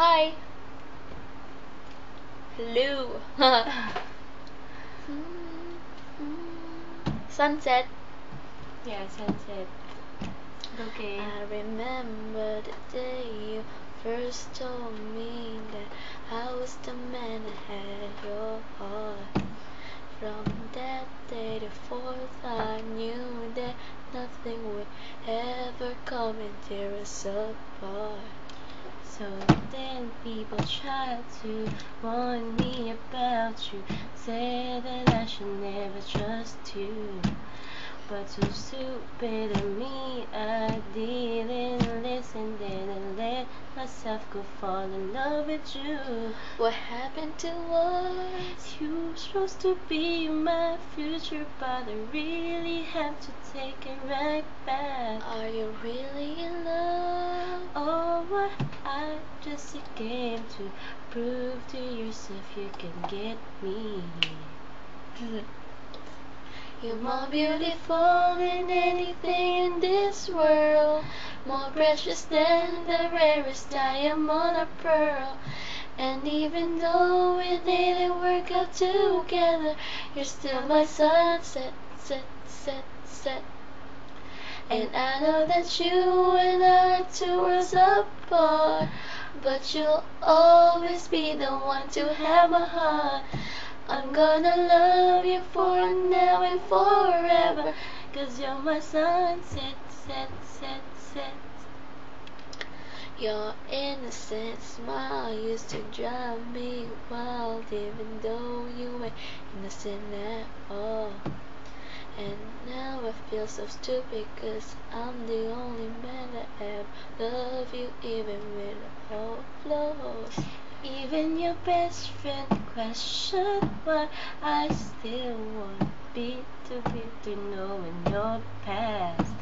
Hi. Hello. Sunset. Yeah, sunset. Okay. I remember the day you first told me that I was the man that had your heart. From that day to forth, I knew that nothing would ever come and tear us apart. So then people tried to warn me about you, said that I should never trust you. But too stupid of me, I didn't listen then and let myself go fall in love with you. What happened to us? You were supposed to be my future, but I really have to take it right back. Are you really in love? Oh, what I just came to prove to yourself you can get me. You're more beautiful than anything in this world, more precious than the rarest diamond or pearl. And even though we didn't work out together, you're still my sunset, set, set, set. And I know that you and I are 2 worlds apart, but you'll always be the one to have my heart. I'm gonna love you for now and forever, 'Cause you're my sunset, set, set, set. Your innocent smile used to drive me wild, even though you weren't innocent at all. And now I feel so stupid, 'cause I'm the only man that ever loved you, even with all flaws. Even your best friend questioned why I still want be to know in your past.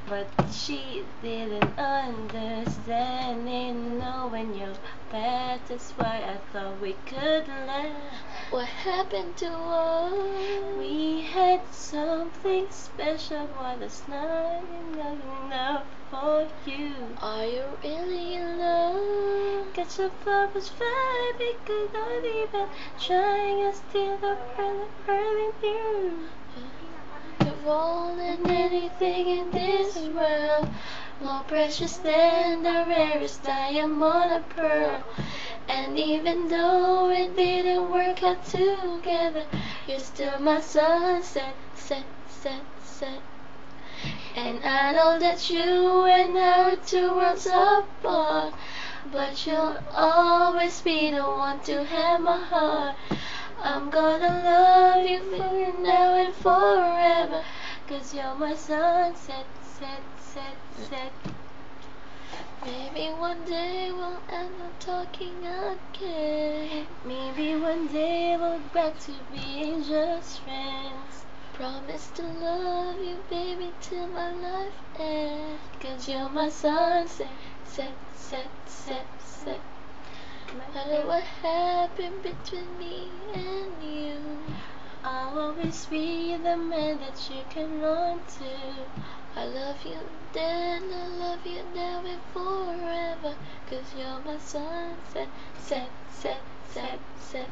But she didn't understand it, knowing your past. That's why I thought we could last. What happened to us? We had something special, but it's not enough for you. Are you really in love? Catch a flower's vibe, we could not even trying and still the burning you. You're more than anything in this world, more precious than the rarest diamond or pearl. And even though it didn't work out together, you're still my sunset, set, set, set. And I know that you and I are 2 worlds apart, but you'll always be the one to have my heart. I'm gonna love you for now and forever, 'Cause you're my sunset, set, set, set. Maybe one day we'll end up talking again. Maybe one day we'll back to being just friends. Promise to love you, baby, till my life ends. 'Cause you're my sunset, Set, set, set, set. No matter what happened between me and you, I'll always be the man that you can run to. I love you then, I love you now and forever, 'cause you're my sunset, set, set, set, set.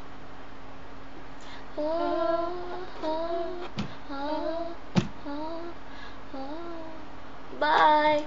Oh, oh, oh, oh, oh. Bye.